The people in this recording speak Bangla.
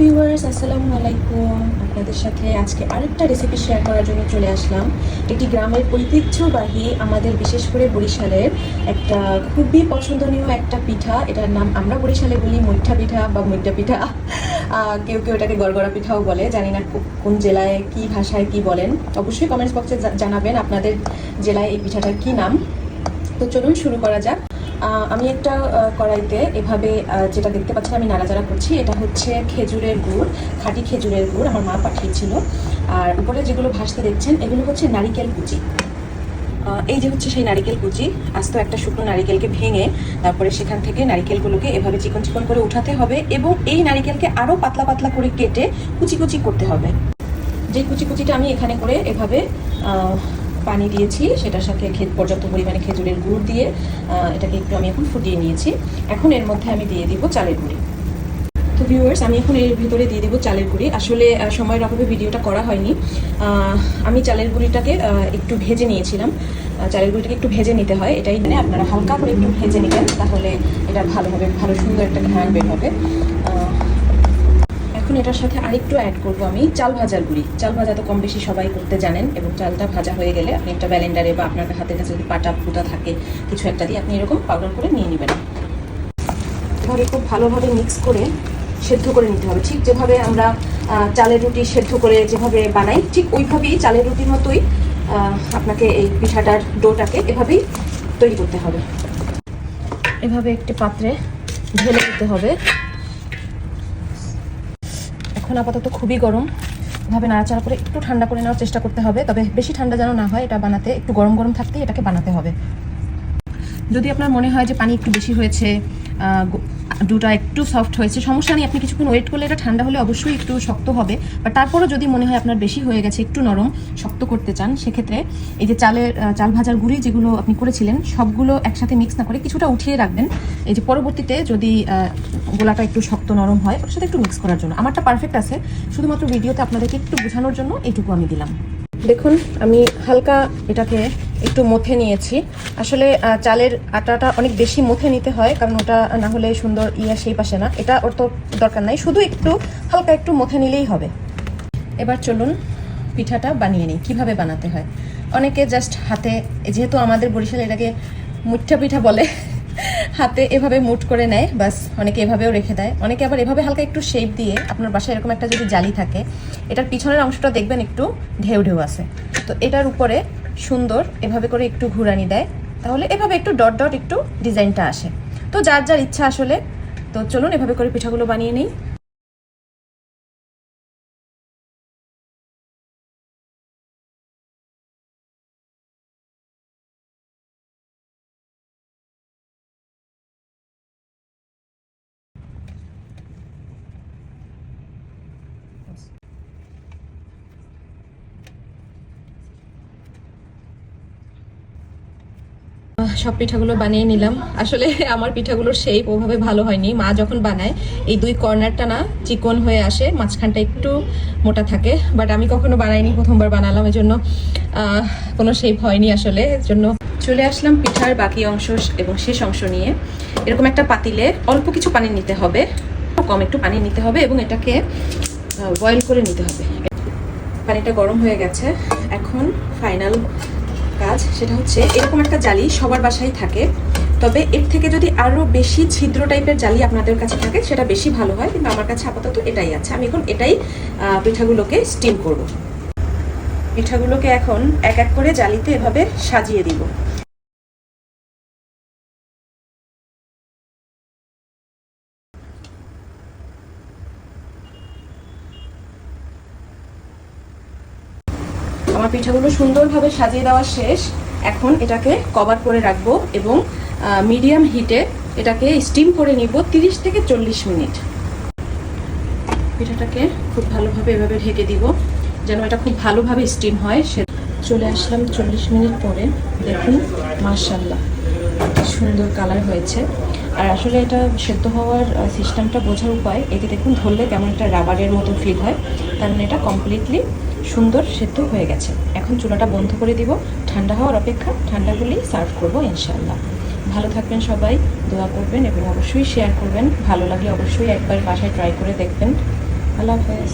ভিউয়ার্স, আসসালামু আলাইকুম। আপনাদের সাথে আজকে আরেকটা রেসিপি শেয়ার করার জন্য চলে আসলাম। এটি গ্রামের ঐতিহ্যবাহী, আমাদের বিশেষ করে বরিশালের একটা খুবই পছন্দনীয় একটা পিঠা। এটার নাম আমরা বরিশালে বলি মৈঠা পিঠা বা মৈঠা পিঠা। কেউ কেউ এটাকে গড়গড়া পিঠাও বলে, জানি না কোন জেলায় কী ভাষায় কি বলেন। অবশ্যই কমেন্টস বক্সে জানাবেন আপনাদের জেলায় এই পিঠাটার কী নাম। তো চলুন শুরু করা যাক। আমি একটা কড়াইতে এভাবে যেটা দেখতে পাচ্ছি আমি নাড়াচাড়া করছি, এটা হচ্ছে খেজুরের গুড়, খাঁটি খেজুরের গুড় আমার মা পাঠিয়েছিল। আর উপরে যেগুলো ভাসতে দেখছেন এগুলো হচ্ছে নারিকেল কুচি। এই যে হচ্ছে সেই নারিকেল কুচি। আস্ত একটা শুকনো নারিকেলকে ভেঙে তারপরে সেখান থেকে নারিকেলগুলোকে এভাবে চিকন চিকন করে উঠাতে হবে এবং এই নারিকেলকে আরও পাতলা পাতলা করে কেটে কুচি কুচি করতে হবে। যে কুচি কুচিটা আমি এখানে করে এভাবে পানি দিয়েছি, সেটার সাথে পর্যাপ্ত পরিমাণে খেজুরের গুড় দিয়ে এটাকে একটু আমি এখন ফুটিয়ে নিয়েছি। এখন এর মধ্যে আমি দিয়ে দিব চালের গুঁড়ি। তো ভিউয়ার্স, আমি এখন এর ভিতরে দিয়ে দিব চালের গুঁড়ি। আসলে সময়ের অভাবে ভিডিওটা করা হয়নি। আমি চালের গুঁড়িটাকে একটু ভেজে নিয়েছিলাম। চালের গুঁড়িটাকে একটু ভেজে নিতে হয়, এটাই মানে আপনারা হালকা করে একটু ভেজে নেবেন, তাহলে এটা ভালো হবে, ভালো সুন্দর একটা ঘ্রাণ বের হবে। এখন এটার সাথে আরেকটু অ্যাড করব আমি চাল ভাজার গুঁড়ি। চাল ভাজা তো কম বেশি সবাই করতে জানেন, এবং চালটা ভাজা হয়ে গেলে আপনি একটা ব্লেন্ডারে বা আপনার হাতের কাছে যদি পাটা ফুটা থাকে কিছু একটা দিয়ে আপনি এরকম পাউডার করে নিয়ে নেবেন। এভাবে খুব ভালোভাবে মিক্স করে সেদ্ধ করে নিতে হবে, ঠিক যেভাবে আমরা চালের রুটি সেদ্ধ করে যেভাবে বানাই ঠিক ওইভাবেই চালের রুটির মতোই আপনাকে এই পিঠাটার ডোটাকে এভাবেই তৈরি করতে হবে। এভাবে একটি পাত্রে ঢেলে দিতে হবে। এখন আপাতত খুবই গরম, এভাবে নাড়াচাড়া করে একটু ঠান্ডা করে নেওয়ার চেষ্টা করতে হবে, তবে বেশি ঠান্ডা যেন না হয়। এটা বানাতে একটু গরম গরম থাকতেই এটাকে বানাতে হবে। যদি আপনার মনে হয় যে পানি একটু বেশি হয়েছে, ডোটা একটু সফট হয়েছে, সমস্যা নেই, আপনি কিছুক্ষণ ওয়েট করলে এটা ঠান্ডা হলে অবশ্যই একটু শক্ত হবে। বা তারপরও যদি মনে হয় আপনার বেশি হয়ে গেছে, একটু নরম শক্ত করতে চান, সেক্ষেত্রে এই যে চাল ভাজার গুঁড়ি যেগুলো আপনি করেছিলেন সবগুলো একসাথে মিক্স না করে কিছুটা উঠিয়ে রাখবেন, এই যে পরবর্তীতে যদি গোলাটা একটু শক্ত নরম হয় ওর সাথে একটু মিক্স করার জন্য। আমারটা পারফেক্ট আছে, শুধুমাত্র ভিডিওতে আপনাদেরকে একটু বোঝানোর জন্য এইটুকু আমি দিলাম। দেখুন, আমি হালকা এটাকে একটু মথে নিয়েছি। আসলে চালের আটাটা অনেক বেশি মথে নিতে হয়, কারণ ওটা না হলে সুন্দর সেই পাশে না, এটা ওর তো দরকার নাই, শুধু একটু হালকা একটু মথে নিলেই হবে। এবার চলুন পিঠাটা বানিয়ে নিই। কীভাবে বানাতে হয়, অনেকে জাস্ট হাতে, যেহেতু আমাদের বরিশালে এটাকে মুঠা পিঠা বলে, হাতে এভাবে মুট করে নেয়, বাস। অনেকে এভাবেও রেখে দেয়, অনেকে আবার এভাবে হালকা একটু শেপ দিয়ে, আপনার বাসায় এরকম একটা যদি জালি থাকে, এটার পিছনের অংশটা দেখবেন একটু ঢেউ ঢেউ আছে, তো এটার উপরে সুন্দর এভাবে করে একটু ঘুরানি দেয়, তাহলে এভাবে একটু ডট ডট একটু ডিজাইনটা আসে। তো যার যার ইচ্ছা আসলে। তো চলুন এভাবে করে পিঠাগুলো বানিয়ে নিই। সব পিঠাগুলো বানিয়ে নিলাম। আসলে আমার পিঠাগুলোর শেপ ওভাবে ভালো হয়নি। মা যখন বানায় এই দুই কর্নারটা না চিকন হয়ে আসে, মাঝখানটা একটু মোটা থাকে, বাট আমি কখনো বানাইনি, প্রথমবার বানালাম, এই জন্য কোনো শেপ হয়নি আসলে। এর জন্য চলে আসলাম পিঠার বাকি অংশ এবং শেষ অংশ নিয়ে। এরকম একটা পাতিলে অল্প কিছু পানি নিতে হবে, কম একটু পানি নিতে হবে, এবং এটাকে বয়েল করে নিতে হবে। পানিটা গরম হয়ে গেছে, এখন ফাইনাল কাজ, সেটা হচ্ছে এরকম একটা জালি সবার বাসায় থাকে, তবে এর থেকে যদি আরও বেশি ছিদ্র টাইপের জালি আপনাদের কাছে থাকে সেটা বেশি ভালো হয়, কিন্তু আমার কাছে আপাতত এটাই আছে। আমি এখন এটাই পিঠাগুলোকে স্টিম করব। পিঠাগুলোকে এখন এক এক করে জালিতে এভাবে সাজিয়ে দিব। আমার পিঠাগুলো সুন্দরভাবে সাজিয়ে দেওয়া শেষ। এখন এটাকে কভার করে রাখবো এবং মিডিয়াম হিটে এটাকে স্টিম করে নিব 30 থেকে 40 মিনিট। পিঠাটাকে খুব ভালোভাবে এভাবে ঢেকে দিব যেন এটা খুব ভালোভাবে স্টিম হয়। চলে আসলাম 40 মিনিট পরে, দেখুন মাশাআল্লাহ সুন্দর কালার হয়েছে। আর আসলে এটা সেদ্ধ হওয়ার সিস্টেমটা বোঝার উপায়, এতে দেখুন ধরলে কেমন একটা রাবারের মতো ফিল হয়, তার মানে এটা কমপ্লিটলি সুন্দর সেদ্ধ হয়ে গেছে। এখন চুলাটা বন্ধ করে দিব, ঠান্ডা হওয়ার অপেক্ষা, ঠান্ডা হলেই সার্ভ করবো ইনশাআল্লাহ। ভালো থাকবেন সবাই, দোয়া করবেন এবং অবশ্যই শেয়ার করবেন। ভালো লাগলে অবশ্যই একবার বাসায় ট্রাই করে দেখবেন। আল্লাহ হাফেজ।